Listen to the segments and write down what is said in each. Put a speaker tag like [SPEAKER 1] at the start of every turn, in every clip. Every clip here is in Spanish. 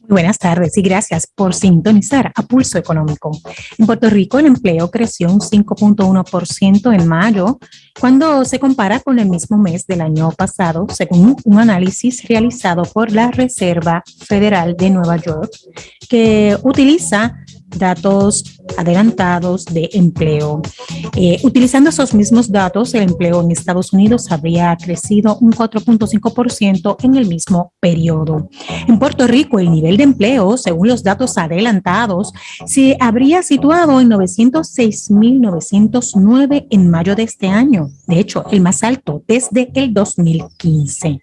[SPEAKER 1] Buenas tardes y gracias por sintonizar a Pulso Económico. En Puerto Rico el empleo creció un 5.1% en mayo cuando se compara con el mismo mes del año pasado, según un análisis realizado por la Reserva Federal de Nueva York, que utiliza datos adelantados de empleo. Utilizando esos mismos datos, el empleo en Estados Unidos habría crecido un 4.5% en el mismo periodo. En Puerto Rico, el nivel de empleo, según los datos adelantados, se habría situado en 906.909 en mayo de este año. De hecho, el más alto desde el 2015.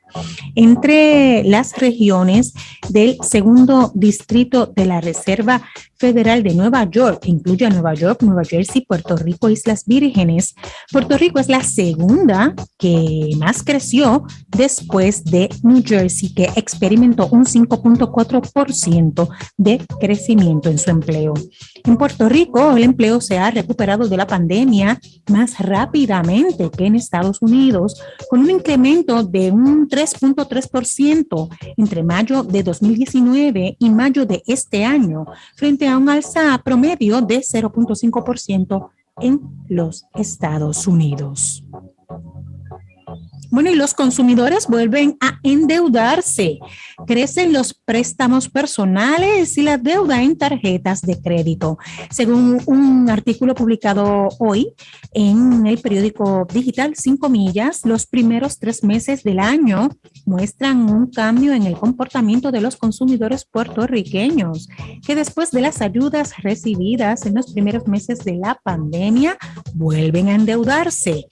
[SPEAKER 1] Entre las regiones del segundo distrito de la Reserva Federal de Nueva York, que incluye a Nueva York, Nueva Jersey, Puerto Rico, Islas Vírgenes. Puerto Rico es la segunda que más creció después de New Jersey, que experimentó un 5.4% de crecimiento en su empleo. En Puerto Rico, el empleo se ha recuperado de la pandemia más rápidamente que en Estados Unidos, con un incremento de un 3.3% entre mayo de 2019 y mayo de este año, frente a un alza promedio de 0.5% en los Estados Unidos. Bueno, y los consumidores vuelven a endeudarse. Crecen los préstamos personales y la deuda en tarjetas de crédito. Según un artículo publicado hoy en el periódico digital 5 Millas, los primeros 3 meses del año muestran un cambio en el comportamiento de los consumidores puertorriqueños, que después de las ayudas recibidas en los primeros meses de la pandemia, vuelven a endeudarse.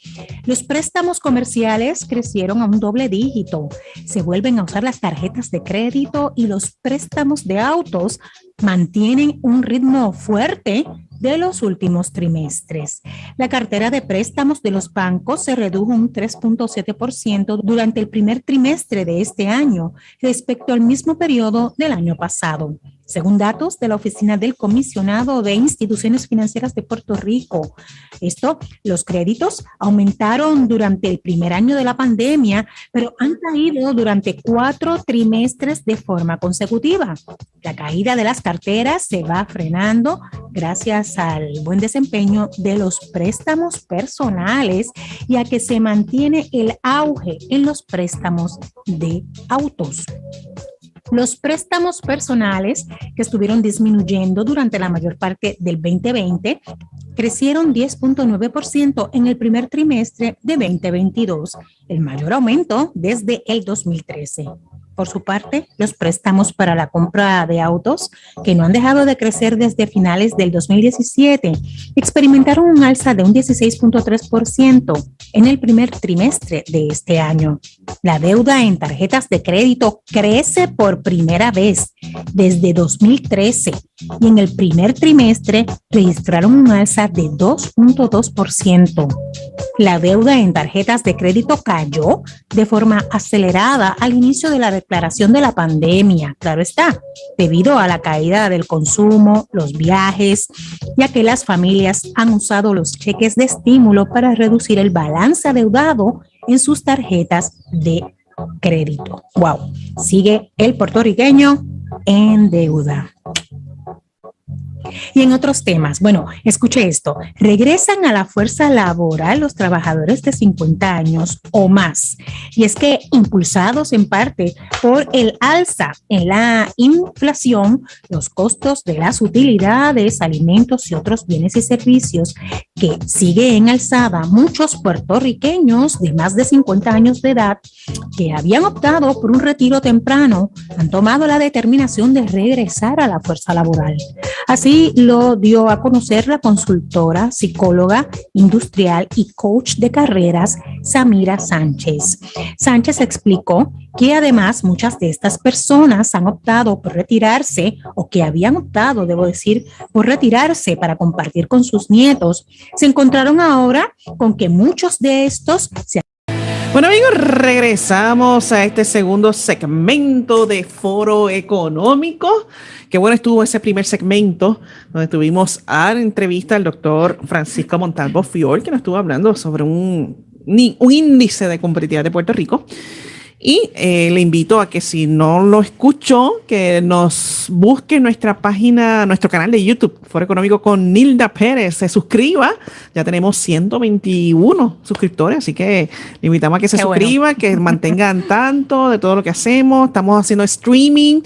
[SPEAKER 1] Los préstamos comerciales crecieron a un doble dígito. Se vuelven a usar las tarjetas de crédito y los préstamos de autos mantienen un ritmo fuerte de los últimos trimestres. La cartera de préstamos de los bancos se redujo un 3.7% durante el primer trimestre de este año respecto al mismo periodo del año pasado. Según datos de la Oficina del Comisionado de Instituciones Financieras de Puerto Rico, los créditos aumentaron durante el primer año de la pandemia, pero han caído durante 4 trimestres de forma consecutiva. La caída de las carteras se va frenando gracias al buen desempeño de los préstamos personales y a que se mantiene el auge en los préstamos de autos. Los préstamos personales, que estuvieron disminuyendo durante la mayor parte del 2020, crecieron 10.9% en el primer trimestre de 2022, el mayor aumento desde el 2013. Por su parte, los préstamos para la compra de autos, que no han dejado de crecer desde finales del 2017, experimentaron un alza de un 16.3% en el primer trimestre de este año. La deuda en tarjetas de crédito crece por primera vez desde 2013 y en el primer trimestre registraron un alza de 2.2%. La deuda en tarjetas de crédito cayó de forma acelerada al inicio de la declaración de la pandemia, claro está, debido a la caída del consumo, los viajes, ya que las familias han usado los cheques de estímulo para reducir el balance adeudado en sus tarjetas de crédito. ¡Wow! Sigue el puertorriqueño en deuda. Y en otros temas, bueno, escuche esto, regresan a la fuerza laboral los trabajadores de 50 años o más. Y es que impulsados en parte por el alza en la inflación, los costos de las utilidades, alimentos y otros bienes y servicios que sigue en alzada, muchos puertorriqueños de más de 50 años de edad que habían optado por un retiro temprano han tomado la determinación de regresar a la fuerza laboral. Así lo dio a conocer la consultora, psicóloga industrial y coach de carreras, Samira Sánchez. Sánchez explicó que además muchas de estas personas han optado por retirarse o que habían optado, debo decir, por retirarse para compartir con sus nietos. Se encontraron ahora con que muchos de estos se...
[SPEAKER 2] Bueno, amigos, regresamos a este segundo segmento de Foro Económico. Qué bueno estuvo ese primer segmento donde tuvimos a la entrevista al doctor Francisco Montalvo Fiol, que nos estuvo hablando sobre un índice de competitividad de Puerto Rico. Y le invito a que si no lo escuchó, que nos busque en nuestra página, nuestro canal de YouTube, Foro Económico con Nilda Pérez. Se suscriba. Ya tenemos 121 suscriptores, así que le invitamos a que se suscriba, que mantengan tanto de todo lo que hacemos. Estamos haciendo streaming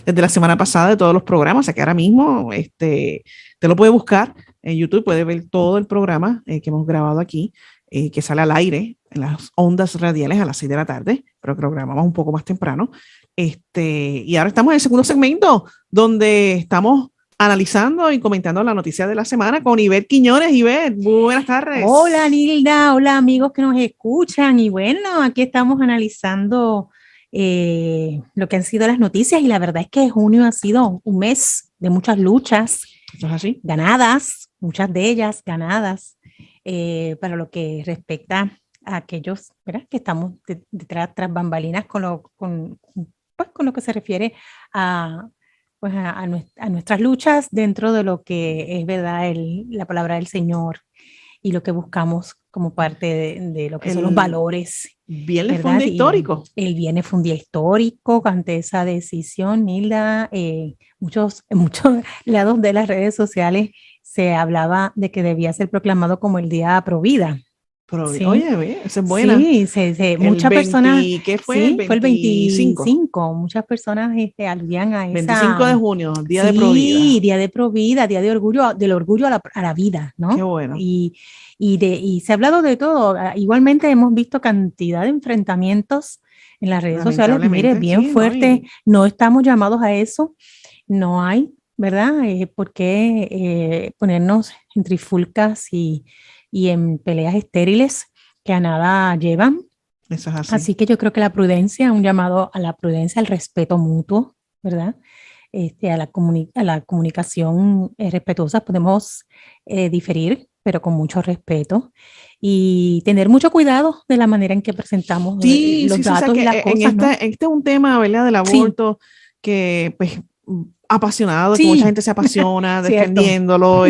[SPEAKER 2] desde la semana pasada de todos los programas, o sea que ahora mismo te lo puede buscar en YouTube, puede ver todo el programa que hemos grabado aquí, que sale al aire en las ondas radiales a las 6 de la tarde, pero que lo grabamos un poco más temprano. Y ahora estamos en el segundo segmento, donde estamos analizando y comentando la noticia de la semana con Ivette Quiñones. Ivette, muy buenas tardes.
[SPEAKER 1] Hola, Nilda. Hola, amigos que nos escuchan. Y bueno, aquí estamos analizando lo que han sido las noticias. Y la verdad es que junio ha sido un mes de muchas luchas.
[SPEAKER 2] ¿Eso es así?
[SPEAKER 1] Ganadas, muchas de ellas ganadas, para lo que respecta a aquellos, ¿verdad?, que estamos detrás, tras bambalinas con lo que se refiere a, pues a nuestras luchas dentro de lo que es, ¿verdad?, la palabra del Señor y lo que buscamos como parte de lo que son los valores.
[SPEAKER 2] Viernes fue un día histórico.
[SPEAKER 1] El viernes fue un día histórico ante esa decisión, Nilda. Muchos lados de las redes sociales se hablaba de que debía ser proclamado como el día Provida.
[SPEAKER 2] Sí. Oye, esa es buena.
[SPEAKER 1] Sí, muchas personas.
[SPEAKER 2] ¿Qué fue?
[SPEAKER 1] Sí, fue el 25. Muchas personas aludían a esa.
[SPEAKER 2] 25 de junio, día de Provida.
[SPEAKER 1] Sí, día de Provida, día de orgullo, del orgullo a la vida, ¿no?
[SPEAKER 2] Qué bueno.
[SPEAKER 1] Y se ha hablado de todo. Igualmente hemos visto cantidad de enfrentamientos en las redes sociales, mire, bien fuerte. No estamos llamados a eso. No hay, ¿verdad? ¿Por qué ponernos en trifulcas y en peleas estériles que a nada llevan?
[SPEAKER 2] Eso es así.
[SPEAKER 1] Así que yo creo que la prudencia, un llamado a la prudencia, al respeto mutuo, ¿verdad? A la comunicación respetuosa. Podemos diferir, pero con mucho respeto, y tener mucho cuidado de la manera en que presentamos los datos y las cosas, ¿no?
[SPEAKER 2] Este es un tema, ¿verdad?, del aborto, que pues apasionado, que mucha gente se apasiona defendiéndolo,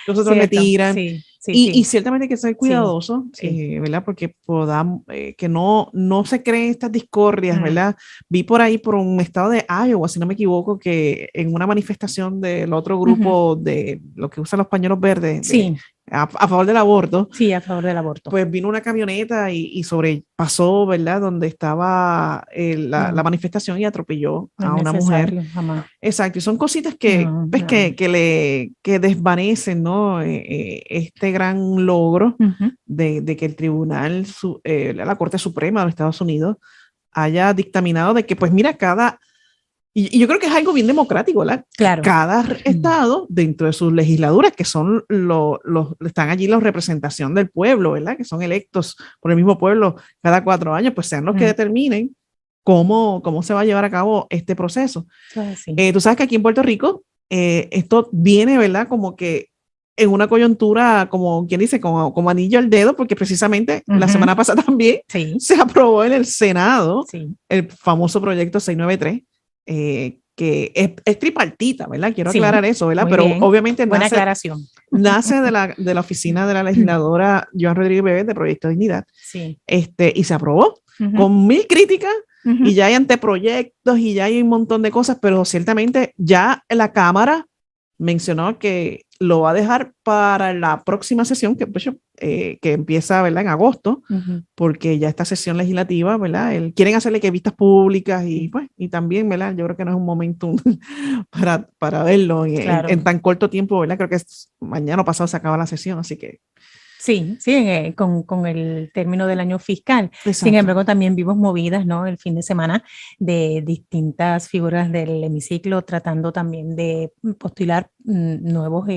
[SPEAKER 2] nosotros le tiran. Y ciertamente hay que ser cuidadoso, ¿verdad? Porque podamos, que no se creen estas discordias, ¿verdad? Vi por ahí, por un estado de Iowa, si no me equivoco, que en una manifestación del otro grupo de lo que usan los pañuelos verdes, a favor del aborto.
[SPEAKER 1] Sí, a favor del aborto.
[SPEAKER 2] Pues vino una camioneta y sobrepasó, ¿verdad?, donde estaba la manifestación, y atropelló a una mujer.
[SPEAKER 1] Jamás.
[SPEAKER 2] Exacto, y son cositas que desvanecen, ¿no? Este gran logro de que el tribunal, la Corte Suprema de los Estados Unidos, haya dictaminado de que, pues mira, y yo creo que es algo bien democrático, ¿verdad?
[SPEAKER 1] Claro.
[SPEAKER 2] Cada estado, dentro de sus legislaturas, que son están allí la representación del pueblo, ¿verdad?, que son electos por el mismo pueblo cada 4 años, pues sean los que determinen cómo se va a llevar a cabo este proceso. Tú sabes que aquí en Puerto Rico, esto viene, ¿verdad?, como que en una coyuntura, como quien dice, como anillo al dedo, porque precisamente la semana pasada también se aprobó en el Senado el famoso proyecto 693, que es tripartita, ¿verdad? Quiero aclarar eso, ¿verdad? Pero bien. Obviamente
[SPEAKER 1] buena aclaración.
[SPEAKER 2] Nace de la oficina de la legisladora Joan Rodríguez Bebé de Proyecto Dignidad, y se aprobó con 1000 críticas, y ya hay anteproyectos y ya hay un montón de cosas, pero ciertamente ya la Cámara mencionó que lo va a dejar para la próxima sesión, que empieza, ¿verdad?, en agosto, porque ya esta sesión legislativa, ¿verdad?, quieren hacerle que vistas públicas y también, ¿verdad?, yo creo que no es un momento para verlo en tan corto tiempo, ¿verdad? Creo que mañana o pasado se acaba la sesión, así que
[SPEAKER 1] Sí, con el término del año fiscal.
[SPEAKER 2] Exacto.
[SPEAKER 1] Sin embargo, también vimos movidas, ¿no?, el fin de semana, de distintas figuras del hemiciclo tratando también de postular nuevas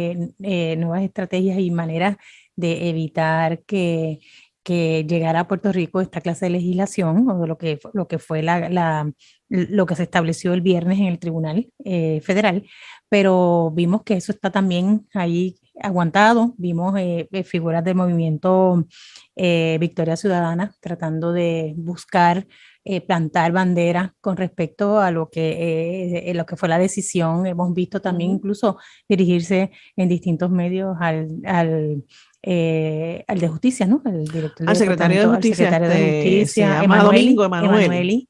[SPEAKER 1] estrategias y maneras de evitar que llegara a Puerto Rico esta clase de legislación, o de lo que fue lo que se estableció el viernes en el Tribunal Federal, pero vimos que eso está también ahí aguantado. Vimos figuras del movimiento Victoria Ciudadana tratando de buscar plantar bandera con respecto a lo que fue la decisión. Hemos visto también incluso dirigirse en distintos medios al al de justicia, ¿no? El director
[SPEAKER 2] al secretario de justicia,
[SPEAKER 1] al secretario de justicia,
[SPEAKER 2] se llama Domingo Emanueli.
[SPEAKER 1] Emanueli.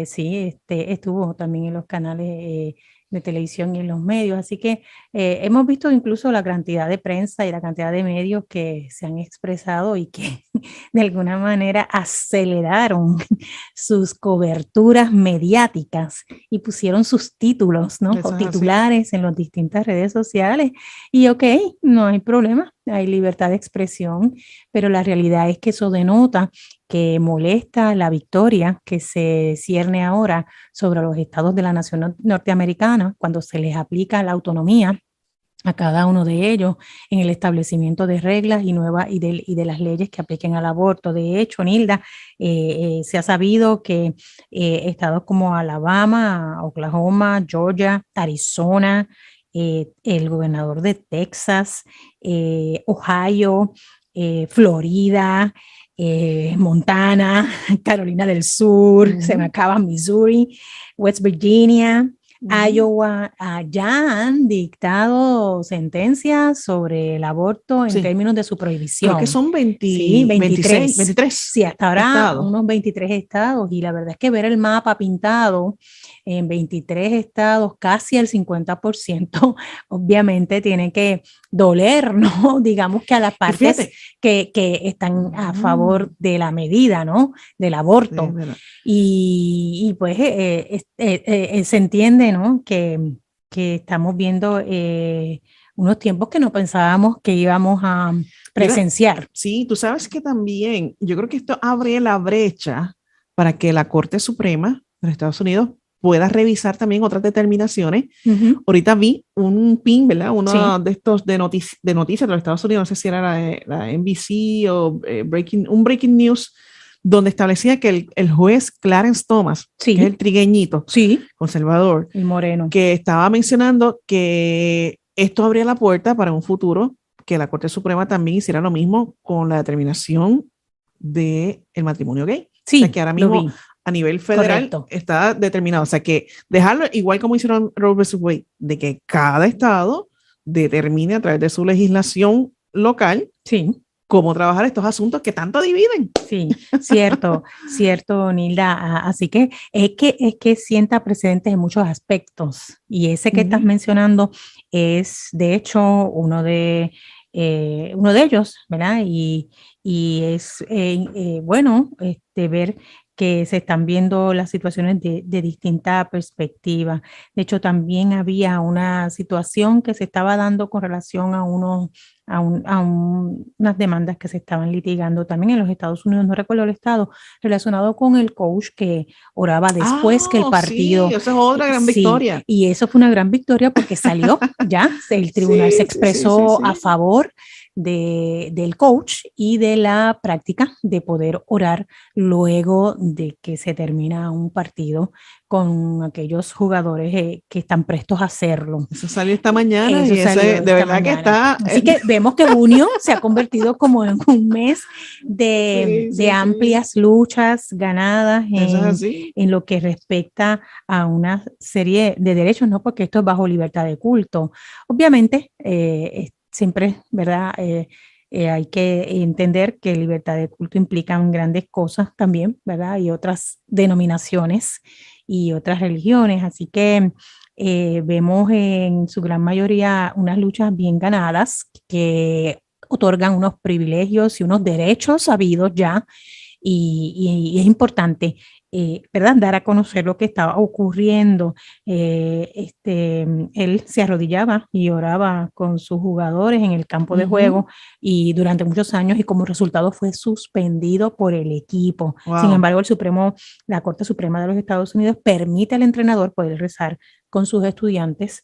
[SPEAKER 1] Sí, estuvo también en los canales de televisión y en los medios, así que hemos visto incluso la cantidad de prensa y la cantidad de medios que se han expresado y que de alguna manera aceleraron sus coberturas mediáticas y pusieron sus títulos, ¿no? O titulares en las distintas redes sociales. Y ok, no hay problema, hay libertad de expresión, pero la realidad es que eso denota que molesta la victoria que se cierne ahora sobre los estados de la nación norteamericana cuando se les aplica la autonomía a cada uno de ellos en el establecimiento de reglas y de las leyes que apliquen al aborto. De hecho, Nilda, se ha sabido que estados como Alabama, Oklahoma, Georgia, Arizona, el gobernador de Texas, Ohio, Florida, Montana, Carolina del Sur, se me acaba Missouri, West Virginia, Iowa, ya han dictado sentencias sobre el aborto en términos de su prohibición.
[SPEAKER 2] Creo que son
[SPEAKER 1] 23. Sí, hasta ahora estados. Unos 23 estados, y la verdad es que ver el mapa pintado en 23 estados, casi el 50%, obviamente tiene que doler, ¿no? Digamos que a las partes que están a favor de la medida, ¿no? Del aborto. Y pues se entiende, ¿no? Que estamos viendo unos tiempos que no pensábamos que íbamos a presenciar.
[SPEAKER 2] Mira, sí, tú sabes que también, yo creo que esto abre la brecha para que la Corte Suprema de los Estados Unidos pueda revisar también otras determinaciones. Ahorita vi un pin, ¿verdad? Uno de estos de noticias de los Estados Unidos, no sé si era la NBC o un breaking news, donde establecía que el juez Clarence Thomas, que es el trigueñito, conservador,
[SPEAKER 1] el moreno,
[SPEAKER 2] que estaba mencionando que esto abría la puerta para un futuro que la Corte Suprema también hiciera lo mismo con la determinación del matrimonio gay.
[SPEAKER 1] Sí,
[SPEAKER 2] o sea, que ahora mismo a nivel federal está determinado. O sea, que dejarlo igual como hicieron Roe vs. Wade, de que cada estado determine a través de su legislación local cómo trabajar estos asuntos que tanto dividen.
[SPEAKER 1] Sí, cierto, Nilda. Así que es que sienta precedentes en muchos aspectos. Y ese que estás mencionando es, de hecho, uno de ellos, ¿verdad? Y es bueno ver que se están viendo las situaciones de distinta perspectiva. De hecho, también había una situación que se estaba dando con relación a unas demandas que se estaban litigando también en los Estados Unidos, no recuerdo el estado, relacionado con el coach que oraba después que el partido.
[SPEAKER 2] Sí, esa es otra gran victoria.
[SPEAKER 1] Y eso fue una gran victoria porque salió ya, el tribunal se expresó a favor del coach y de la práctica de poder orar luego de que se termina un partido con aquellos jugadores que están prestos a hacerlo.
[SPEAKER 2] Eso salió esta mañana y eso de verdad mañana. Que está...
[SPEAKER 1] Así que vemos que junio se ha convertido como en un mes de amplias luchas ganadas en lo que respecta a una serie de derechos, ¿no? Porque esto es bajo libertad de culto. Obviamente, siempre, ¿verdad? Hay que entender que libertad de culto implica grandes cosas también, ¿verdad? Y otras denominaciones y otras religiones, así que vemos en su gran mayoría unas luchas bien ganadas que otorgan unos privilegios y unos derechos habidos ya, y es importante ¿verdad? Dar a conocer lo que estaba ocurriendo. Él se arrodillaba y oraba con sus jugadores en el campo de juego y durante muchos años, y como resultado fue suspendido por el equipo. Sin embargo, la Corte Suprema de los Estados Unidos permite al entrenador poder rezar con sus estudiantes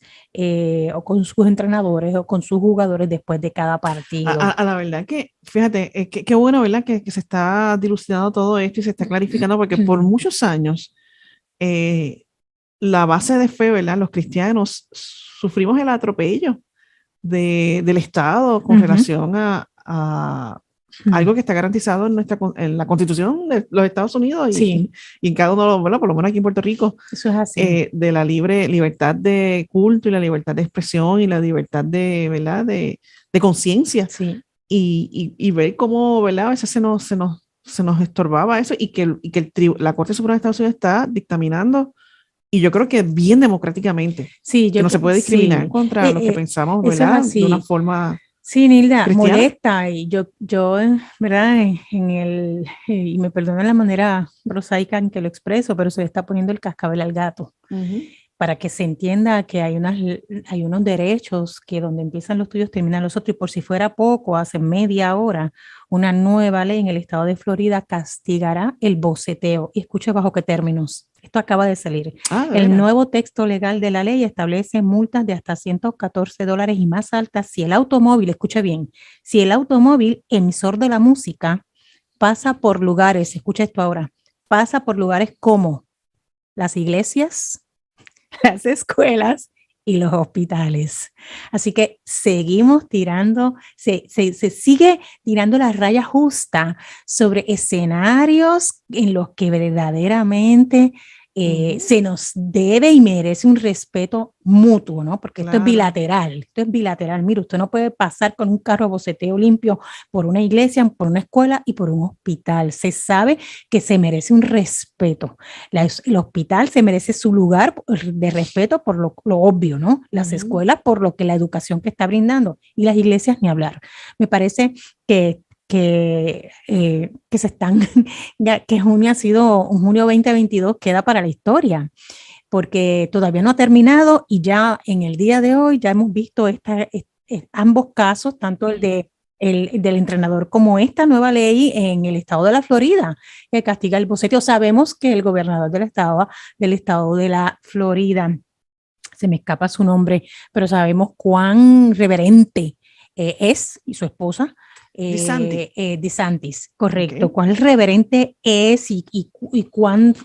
[SPEAKER 1] o con sus entrenadores o con sus jugadores después de cada partido.
[SPEAKER 2] A la verdad que, fíjate, qué bueno, ¿verdad? Que se está dilucidando todo esto y se está clarificando, porque por muchos años la base de fe, ¿verdad? Los cristianos sufrimos el atropello del Estado con relación a algo que está garantizado en la Constitución de los Estados Unidos y en cada uno de los, ¿verdad? Por lo menos aquí en Puerto Rico.
[SPEAKER 1] Eso es así.
[SPEAKER 2] De la libertad de culto y la libertad de expresión y la libertad de, ¿verdad? de conciencia.
[SPEAKER 1] Sí.
[SPEAKER 2] y ver cómo, ¿verdad? A veces se nos estorbaba eso y que la Corte Suprema de Estados Unidos está dictaminando, y yo creo que bien democráticamente,
[SPEAKER 1] Sí,
[SPEAKER 2] que no se puede discriminar
[SPEAKER 1] sí,
[SPEAKER 2] contra los que pensamos,
[SPEAKER 1] eso es
[SPEAKER 2] ¿verdad? De una
[SPEAKER 1] así.
[SPEAKER 2] forma
[SPEAKER 1] Sí, Nilda,
[SPEAKER 2] cristiana.
[SPEAKER 1] molesta y yo, ¿verdad? Y me perdona la manera prosaica en que lo expreso, pero se le está poniendo el cascabel al gato para que se entienda que hay unos derechos que donde empiezan los tuyos terminan los otros, y por si fuera poco, hace media hora, una nueva ley en el estado de Florida castigará el boceteo. Y escuche bajo qué términos. Esto acaba de salir. El nuevo texto legal de la ley establece multas de hasta $114 y más altas si el automóvil, escuche bien, si el automóvil emisor de la música pasa por lugares, escucha esto ahora, pasa por lugares como las iglesias, las escuelas y los hospitales. Así que seguimos tirando, se sigue tirando la raya justa sobre escenarios en los que verdaderamente se nos debe y merece un respeto mutuo, ¿no? Porque esto es bilateral. Mire, usted no puede pasar con un carro boceteo limpio por una iglesia, por una escuela y por un hospital. Se sabe que se merece un respeto. El hospital se merece su lugar de respeto por lo obvio, ¿no? Las escuelas por lo que la educación que está brindando, y las iglesias ni hablar. Me parece que se están, que junio ha sido un junio 2022, queda para la historia, porque todavía no ha terminado y ya en el día de hoy ya hemos visto ambos casos, tanto del entrenador como esta nueva ley en el estado de la Florida, que castiga el boceteo. Sabemos que el gobernador del estado de la Florida, se me escapa su nombre, pero sabemos cuán reverente es, y su esposa, DeSantis, correcto. Cuán reverente es y cuán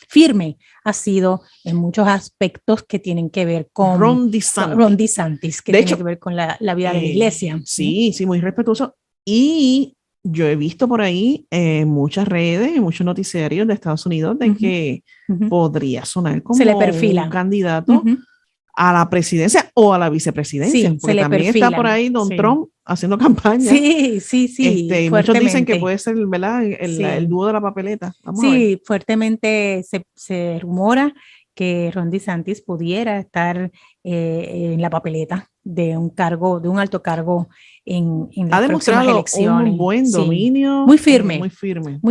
[SPEAKER 1] firme ha sido en muchos aspectos que tienen que ver con
[SPEAKER 2] Ron DeSantis,
[SPEAKER 1] que tiene que ver con la vida de la iglesia.
[SPEAKER 2] Sí, muy respetuoso. Y yo he visto por ahí muchas redes y muchos noticiarios de Estados Unidos de que podría sonar como
[SPEAKER 1] se le perfila
[SPEAKER 2] un candidato a la presidencia o a la vicepresidencia,
[SPEAKER 1] sí,
[SPEAKER 2] porque también está por ahí Don Trump haciendo campaña.
[SPEAKER 1] Sí.
[SPEAKER 2] Y muchos dicen que puede ser, ¿verdad? El dúo de la papeleta. Vamos a ver.
[SPEAKER 1] Fuertemente se rumora que Ron DeSantis pudiera estar en la papeleta de un alto cargo en las próximas elecciones.
[SPEAKER 2] Un buen dominio.
[SPEAKER 1] Muy firme.
[SPEAKER 2] Muy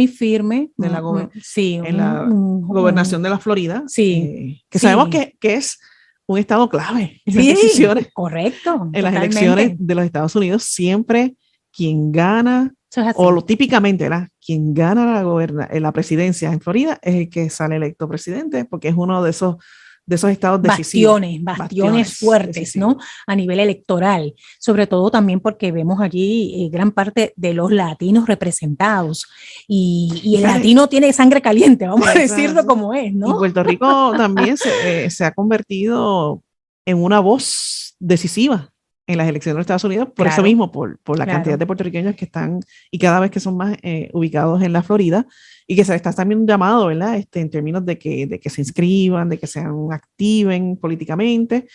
[SPEAKER 2] firme. De la gobernación de la Florida.
[SPEAKER 1] Sí.
[SPEAKER 2] Que sabemos que es un estado clave en las decisiones.
[SPEAKER 1] Correcto.
[SPEAKER 2] En las elecciones de los Estados Unidos, siempre quien gana, típicamente, ¿verdad? Quien gana la presidencia en Florida es el que sale electo presidente, porque es uno de esos estados decisivos.
[SPEAKER 1] Bastiones fuertes, decisivos, ¿no? A nivel electoral, sobre todo también porque vemos allí gran parte de los latinos representados, y el latino tiene sangre caliente, vamos a decirlo como es, ¿no?
[SPEAKER 2] Y Puerto Rico también se ha convertido en una voz decisiva en las elecciones de Estados Unidos, por eso mismo, por la cantidad de puertorriqueños que están, y cada vez que son más ubicados en la Florida, y que se está también un llamado, ¿verdad? En términos de que se inscriban, de que se activen políticamente.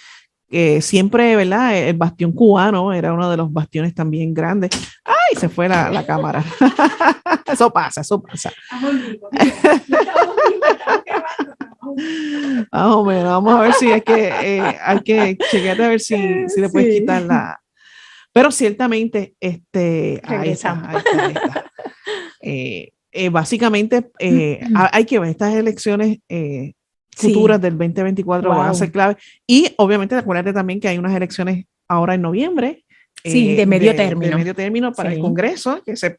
[SPEAKER 2] Siempre, ¿verdad? El bastión cubano era uno de los bastiones también grandes. ¡Ay! Se fue la cámara. Eso pasa. Vamos a ver si hay que chequear a ver si le puedes quitar la. Pero ciertamente, ahí está. Básicamente, hay que ver estas elecciones futuras del 2024 van a ser clave. Y obviamente, acuérdate también que hay unas elecciones ahora en noviembre.
[SPEAKER 1] De medio término.
[SPEAKER 2] De medio término para el Congreso, que se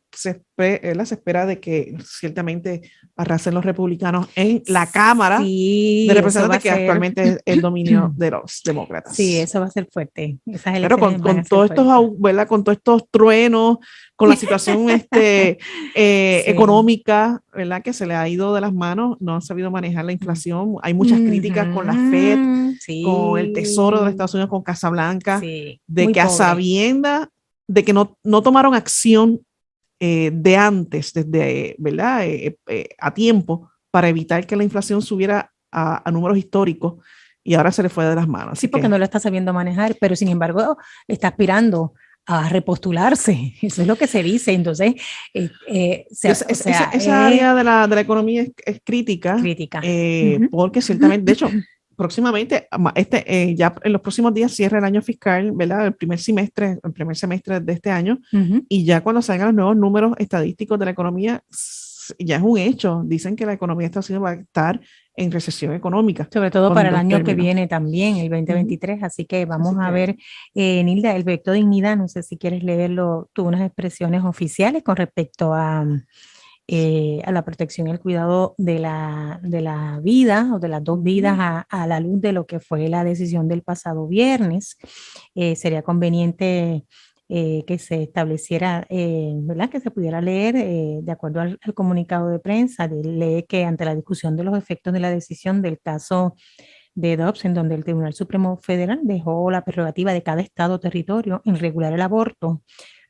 [SPEAKER 2] espera de que ciertamente arrasen los republicanos en la Cámara de Representantes, que actualmente es el dominio de los demócratas.
[SPEAKER 1] Sí, eso va a ser fuerte.
[SPEAKER 2] Pero con todos estos, ¿verdad? Con todos estos truenos, con la situación económica, ¿verdad? Que se le ha ido de las manos, no han sabido manejar la inflación. Hay muchas críticas con la FED, con el Tesoro de los Estados Unidos, con Casablanca, de que a sabiendas de que no tomaron acción de antes, desde, ¿verdad? A tiempo, para evitar que la inflación subiera a números históricos, y ahora se le fue de las manos.
[SPEAKER 1] Sí, porque no lo está sabiendo manejar, pero sin embargo está aspirando a repostularse. Eso es lo que se dice. Entonces,
[SPEAKER 2] esa área de la economía es crítica,
[SPEAKER 1] crítica.
[SPEAKER 2] porque ciertamente, de hecho, próximamente, ya en los próximos días cierra el año fiscal, ¿verdad? El primer semestre de este año, y ya cuando salgan los nuevos números estadísticos de la economía, ya es un hecho. Dicen que la economía de Estados Unidos va a estar en recesión económica.
[SPEAKER 1] Sobre todo para el año que viene también, el 2023. Así que vamos a ver, Nilda, el proyecto Dignidad, no sé si quieres leerlo, tuvo unas expresiones oficiales con respecto a la protección y el cuidado de la vida o de las dos vidas a la luz de lo que fue la decisión del pasado viernes. Sería conveniente que se estableciera, ¿verdad? Que se pudiera leer, de acuerdo al comunicado de prensa, lee que ante la discusión de los efectos de la decisión del caso de Dobbs, en donde el Tribunal Supremo Federal dejó la prerrogativa de cada estado o territorio en regular el aborto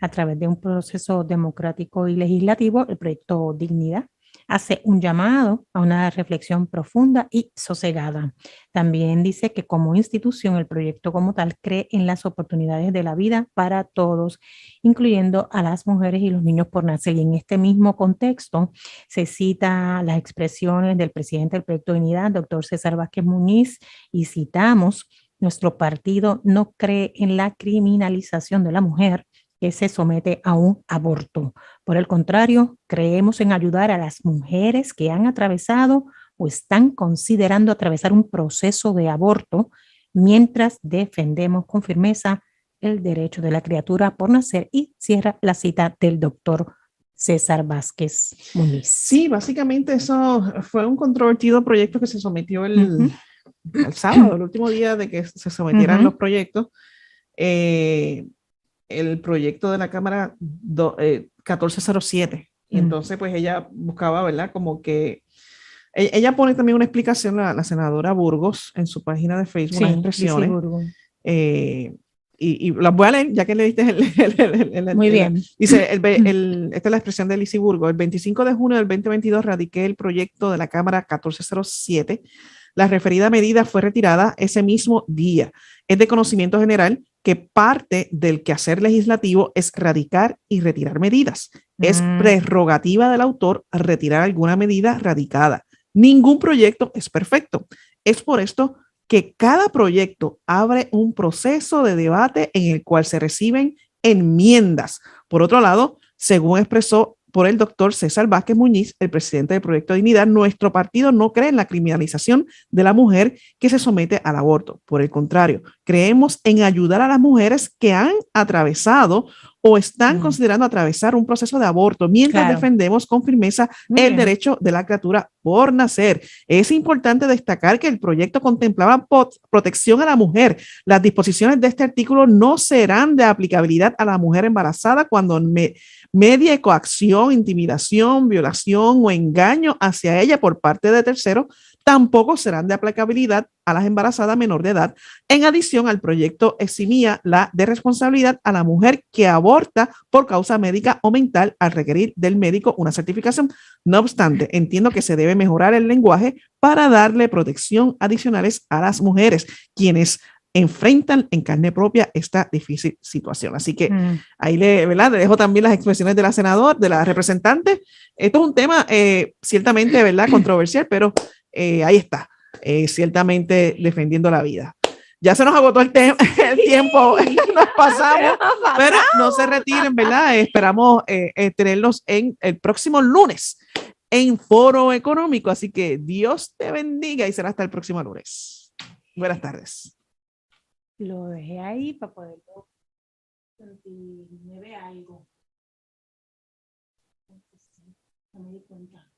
[SPEAKER 1] a través de un proceso democrático y legislativo, el proyecto Dignidad hace un llamado a una reflexión profunda y sosegada. También dice que como institución el proyecto como tal cree en las oportunidades de la vida para todos, incluyendo a las mujeres y los niños por nacer. Y en este mismo contexto se cita las expresiones del presidente del proyecto Dignidad, doctor César Vázquez Muñiz, y citamos: nuestro partido no cree en la criminalización de la mujer que se somete a un aborto. Por el contrario, creemos en ayudar a las mujeres que han atravesado o están considerando atravesar un proceso de aborto, mientras defendemos con firmeza el derecho de la criatura por nacer. Y cierra la cita del doctor César Vázquez Muñiz.
[SPEAKER 2] Sí, básicamente eso fue un controvertido proyecto que se sometió el sábado, el último día de que se sometieran los proyectos. El proyecto de la Cámara 1407. Y entonces, pues ella buscaba, ¿verdad? Como que ella pone también una explicación, la senadora Burgos, en su página de Facebook, unas expresiones. Y las voy a leer, ya que le diste
[SPEAKER 1] Muy bien.
[SPEAKER 2] Dice, esta es la expresión de Lizy Burgos. El 25 de junio del 2022 radiqué el proyecto de la Cámara 1407. La referida medida fue retirada ese mismo día. Es de conocimiento general que parte del quehacer legislativo es radicar y retirar medidas. Es prerrogativa del autor retirar alguna medida radicada. Ningún proyecto es perfecto. Es por esto que cada proyecto abre un proceso de debate en el cual se reciben enmiendas. Por otro lado, según expresó por el doctor César Vázquez Muñiz, el presidente del Proyecto Dignidad, nuestro partido no cree en la criminalización de la mujer que se somete al aborto. Por el contrario, creemos en ayudar a las mujeres que han atravesado o están considerando atravesar un proceso de aborto, mientras defendemos con firmeza el derecho de la criatura por nacer. Es importante destacar que el proyecto contemplaba protección a la mujer. Las disposiciones de este artículo no serán de aplicabilidad a la mujer embarazada cuando media coacción, intimidación, violación o engaño hacia ella por parte de terceros. Tampoco serán de aplicabilidad a las embarazadas menor de edad. En adición, al proyecto eximía la de responsabilidad a la mujer que aborta por causa médica o mental al requerir del médico una certificación. No obstante, entiendo que se debe mejorar el lenguaje para darle protección adicionales a las mujeres, quienes enfrentan en carne propia esta difícil situación. Así que ahí le dejo también las expresiones de la senadora, de la representante. Esto es un tema ciertamente, ¿verdad?, controversial, pero ahí está, ciertamente defendiendo la vida. Ya se nos agotó el tiempo, nos pasamos, pero no se retiren, ¿verdad? Esperamos tenerlos en el próximo lunes en Foro Económico. Así que Dios te bendiga y será hasta el próximo lunes. Buenas tardes.
[SPEAKER 1] Lo dejé ahí para poderlo. 29 algo. No me di cuenta.